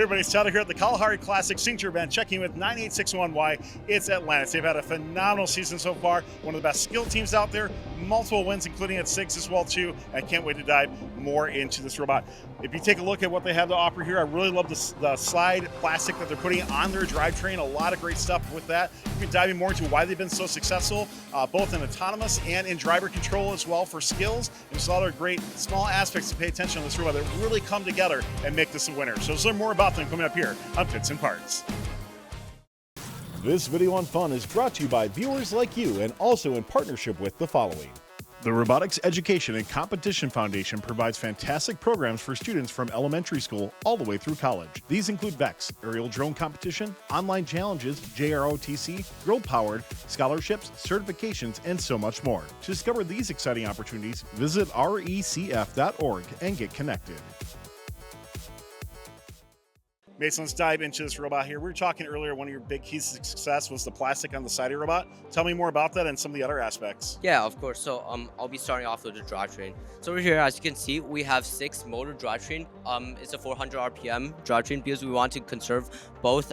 Everybody, it's Tyler here at the Kalahari Classic Signature event, checking with 98601Y. It's Atlantis. They've had a phenomenal season so far. One of the best skill teams out there. Multiple wins, including at 6 as well, too. I can't wait to dive more into this robot. If you take a look at what they have to offer here, I really love the slide plastic that they're putting on their drivetrain. A lot of great stuff with that. You can dive in more into why they've been so successful, both in autonomous and in driver control as well for skills. And there's a lot of great small aspects to pay attention to this robot that really come together and make this a winner. So let's learn more about them coming up here on Pits and Parts. This video on fun is brought to you by viewers like you and also in partnership with the following. The Robotics Education and Competition Foundation provides fantastic programs for students from elementary school all the way through college. These include VEX, aerial drone competition, online challenges, JROTC, girl-powered, scholarships, certifications, and so much more. To discover these exciting opportunities, visit recf.org and get connected. Mason, let's dive into this robot here. We were talking earlier, one of your big keys to success was the plastic on the side of your robot. Tell me more about that and some of the other aspects. Yeah, of course. So I'll be starting off with the drivetrain. So over here, as you can see, we have 6 motor drivetrain. It's a 400 RPM drivetrain because we want to conserve both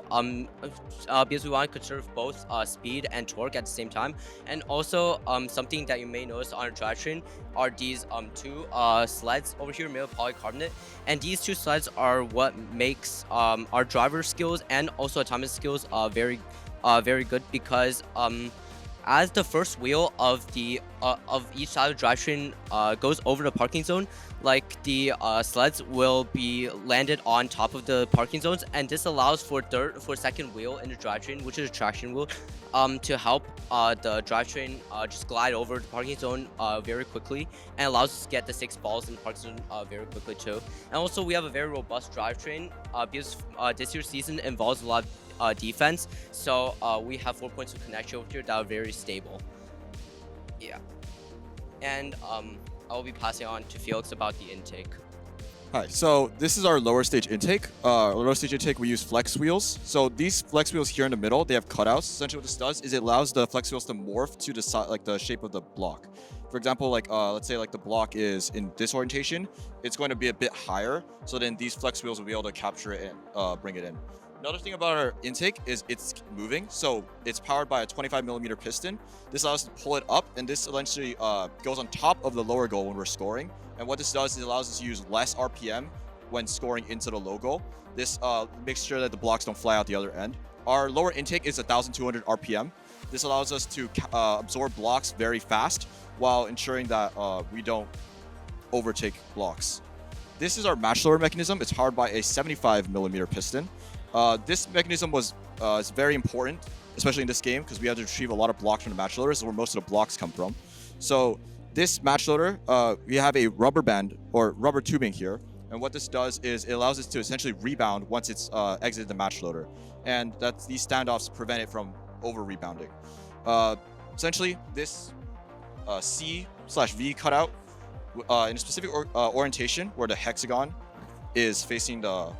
speed and torque at the same time. And also something that you may notice on a drivetrain are these two sleds over here made of polycarbonate. And these 2 sleds are what makes our driver skills and also autonomous skills very good, because as the first wheel of each side of the drivetrain goes over the parking zone, like the sleds will be landed on top of the parking zones, and this allows for second wheel in the drivetrain, which is a traction wheel, to help the drivetrain just glide over the parking zone very quickly, and allows us to get the 6 balls in the parking zone very quickly too. And also we have a very robust drivetrain because this year's season involves a lot of defense, so we have 4 points of connection over here that are very stable. Yeah, and I'll be passing on to Felix about the intake. Hi, so this is our lower stage intake. Lower stage intake, we use flex wheels. So these flex wheels here in the middle, they have cutouts. Essentially what this does is it allows the flex wheels to morph to the side, like the shape of the block. For example, like let's say like the block is in this orientation, it's going to be a bit higher. So then these flex wheels will be able to capture it and bring it in. Another thing about our intake is it's moving. So it's powered by a 25mm piston. This allows us to pull it up, and this eventually goes on top of the lower goal when we're scoring. And what this does is it allows us to use less RPM when scoring into the low goal. This makes sure that the blocks don't fly out the other end. Our lower intake is 1,200 RPM. This allows us to absorb blocks very fast while ensuring that we don't overtake blocks. This is our match loader mechanism. It's powered by a 75mm piston. This mechanism is very important, especially in this game, because we have to retrieve a lot of blocks from the match loaders, where most of the blocks come from. So this match loader, we have a rubber band or rubber tubing here, and what this does is it allows us to essentially rebound once it's exited the match loader, and these standoffs prevent it from over rebounding. Essentially, this C/V cutout in a specific orientation where the hexagon is facing the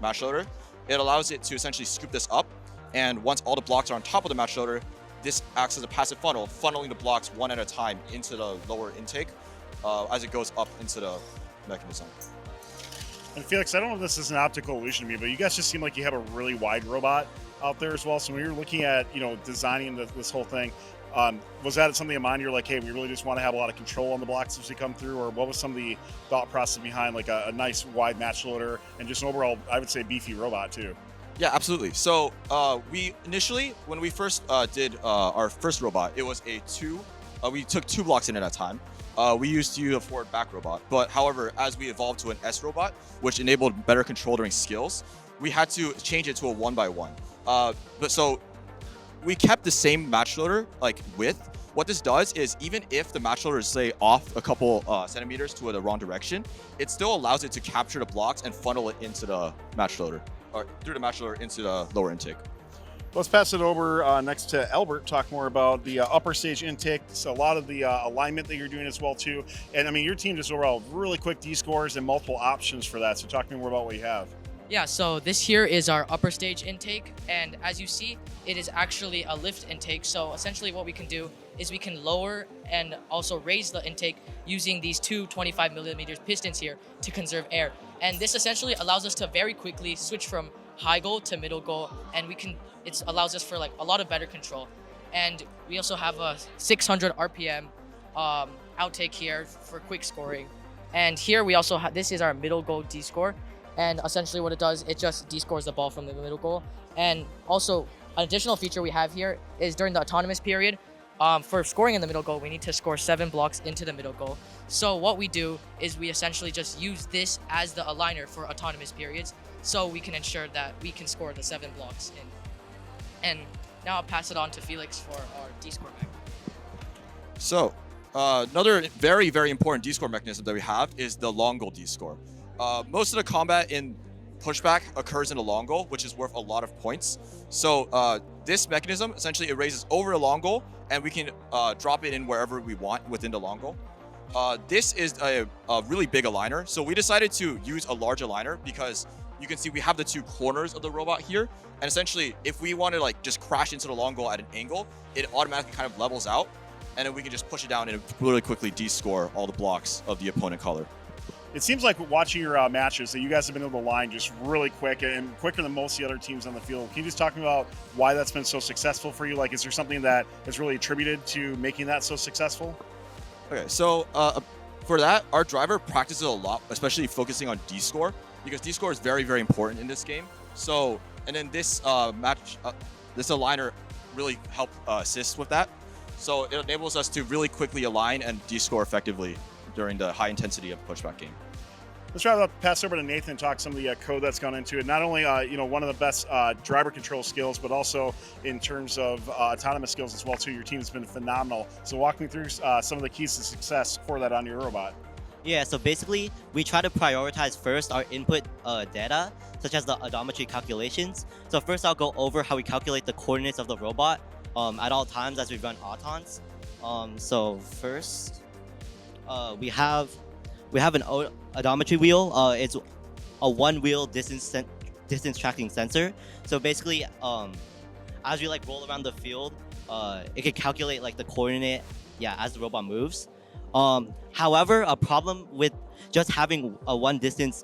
match loader, it allows it to essentially scoop this up, and once all the blocks are on top of the match loader, this acts as a passive funnel, funneling the blocks one at a time into the lower intake as it goes up into the mechanism. And Felix, I don't know if this is an optical illusion to me, but you guys just seem like you have a really wide robot out there as well. So when you're looking at, designing this whole thing, was that something in mind? You're like, hey, we really just want to have a lot of control on the blocks as we come through, or what was some of the thought process behind like a nice wide match loader and just an overall, I would say, beefy robot too? Yeah, absolutely. So we initially, when we first did our first robot, it was we took 2 blocks in at a time. We used to use a forward back robot, but however, as we evolved to an S robot, which enabled better control during skills, we had to change it to a 1x1. So we kept the same match loader width. What this does is even if the match loader is say off a couple centimeters to the wrong direction, it still allows it to capture the blocks and funnel it into the match loader, or through the match loader into the lower intake. Let's pass it over next to Albert, talk more about the upper stage intake. So a lot of the alignment that you're doing as well too. And I mean, your team just overall really quick D-scores and multiple options for that. So talk to me more about what you have. Yeah, so this here is our upper stage intake, and as you see, it is actually a lift intake. So essentially what we can do is we can lower and also raise the intake using these two 25mm pistons here to conserve air. And this essentially allows us to very quickly switch from high goal to middle goal, and it allows us for like a lot of better control. And we also have a 600 RPM outtake here for quick scoring. And here we also have, this is our middle goal descore. And essentially what it does, it just descores the ball from the middle goal. And also an additional feature we have here is during the autonomous period, for scoring in the middle goal, we need to score 7 blocks into the middle goal. So what we do is we essentially just use this as the aligner for autonomous periods, so we can ensure that we can score the 7 blocks in. And now I'll pass it on to Felix for our descore back. So another very, very important descore mechanism that we have is the long goal descore. Most of the combat in pushback occurs in a long goal, which is worth a lot of points. So this mechanism essentially erases over a long goal, and we can drop it in wherever we want within the long goal. This is a really big aligner, so we decided to use a large aligner because you can see we have the 2 corners of the robot here, and essentially if we want to like just crash into the long goal at an angle, it automatically kind of levels out, and then we can just push it down and really quickly descore all the blocks of the opponent color. It seems like watching your matches that you guys have been able to line just really quick and quicker than most of the other teams on the field. Can you just talk about why that's been so successful for you? Like, is there something that is really attributed to making that so successful? Okay, so for that, our driver practices a lot, especially focusing on descore, because descore is very, very important in this game. So, and then this this aligner really helped assist with that. So it enables us to really quickly align and descore effectively during the high intensity of pushback game. Let's try to pass over to Nathan and talk some of the code that's gone into it. Not only one of the best driver control skills, but also in terms of autonomous skills as well too. Your team has been phenomenal. So walk me through some of the keys to success for that on your robot. Yeah, so basically we try to prioritize first our input data, such as the odometry calculations. So first I'll go over how we calculate the coordinates of the robot at all times as we run autons. So first, we have an odometry wheel. It's a one-wheel distance tracking sensor. So basically, as we like roll around the field, it can calculate like the coordinate, as the robot moves. However, a problem with just having a one distance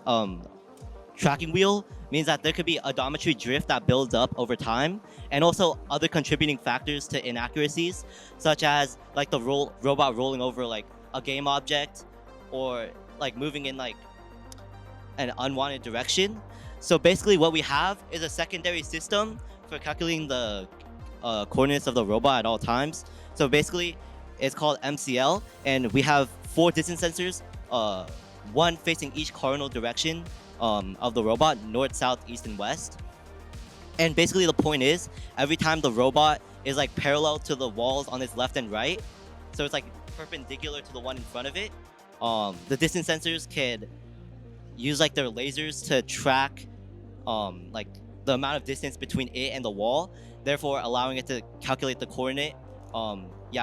tracking wheel means that there could be odometry drift that builds up over time, and also other contributing factors to inaccuracies, such as like the robot rolling over like a game object, or like moving in like an unwanted direction. So basically what we have is a secondary system for calculating the coordinates of the robot at all times. So basically it's called MCL, and we have 4 distance sensors, one facing each cardinal direction of the robot, north, south, east, and west. And basically the point is, every time the robot is like parallel to the walls on its left and right, so it's like perpendicular to the one in front of it, the distance sensors can use like their lasers to track like the amount of distance between it and the wall, therefore allowing it to calculate the coordinate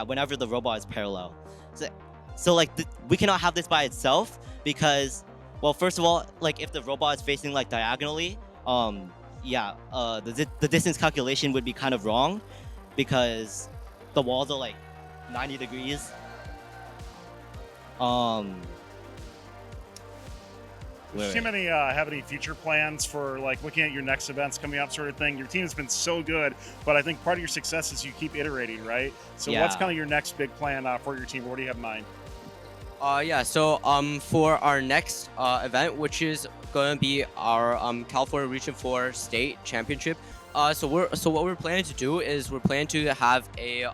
whenever the robot is parallel. So like we cannot have this by itself, because, well, first of all, like if the robot is facing like diagonally, the distance calculation would be kind of wrong, because the walls are like 90 degrees. Does your team have any future plans for like looking at your next events coming up, sort of thing? Your team has been so good, but I think part of your success is you keep iterating, right? So what's kind of your next big plan for your team? What do you have in mind? So for our next event, which is going to be our California Region 4 State Championship, so what we're planning to do is we're planning to have a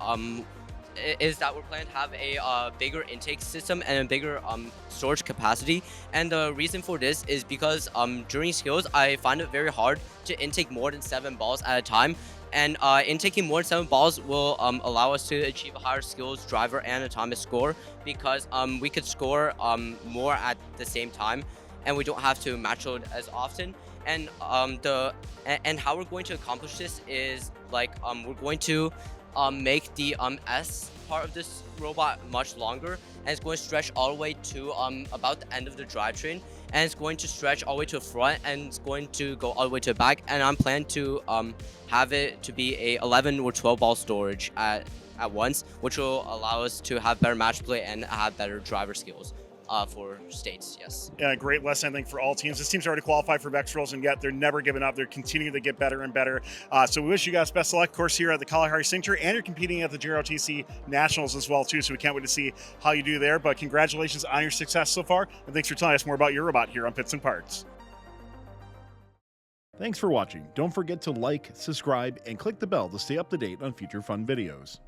bigger intake system and a bigger storage capacity. And the reason for this is because during skills, I find it very hard to intake more than 7 balls at a time. And intaking more than 7 balls will allow us to achieve a higher skills, driver, and autonomous score, because we could score more at the same time, and we don't have to match load as often. And how we're going to accomplish this is like we're going to make the S part of this robot much longer, and it's going to stretch all the way to about the end of the drivetrain, and it's going to stretch all the way to the front, and it's going to go all the way to the back. And I'm planning to have it to be a 11 or 12 ball storage at once, which will allow us to have better match play and have better driver skills for states. Yes. Yeah, great lesson, I think, for all teams. This team's already qualified for Vextrals, and yet they're never giving up. They're continuing to get better and better. So we wish you guys best of luck, of course, here at the Kalahari Signature, and you're competing at the JROTC Nationals as well, too. So we can't wait to see how you do there. But congratulations on your success so far, and thanks for telling us more about your robot here on Pits and Parts. Thanks for watching. Don't forget to like, subscribe, and click the bell to stay up to date on future fun videos.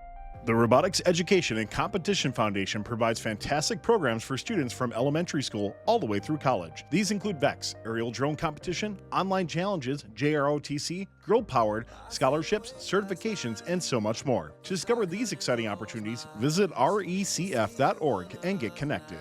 The Robotics Education and Competition Foundation provides fantastic programs for students from elementary school all the way through college. These include VEX, aerial drone competition, online challenges, JROTC, girl-powered, scholarships, certifications, and so much more. To discover these exciting opportunities, visit recf.org and get connected.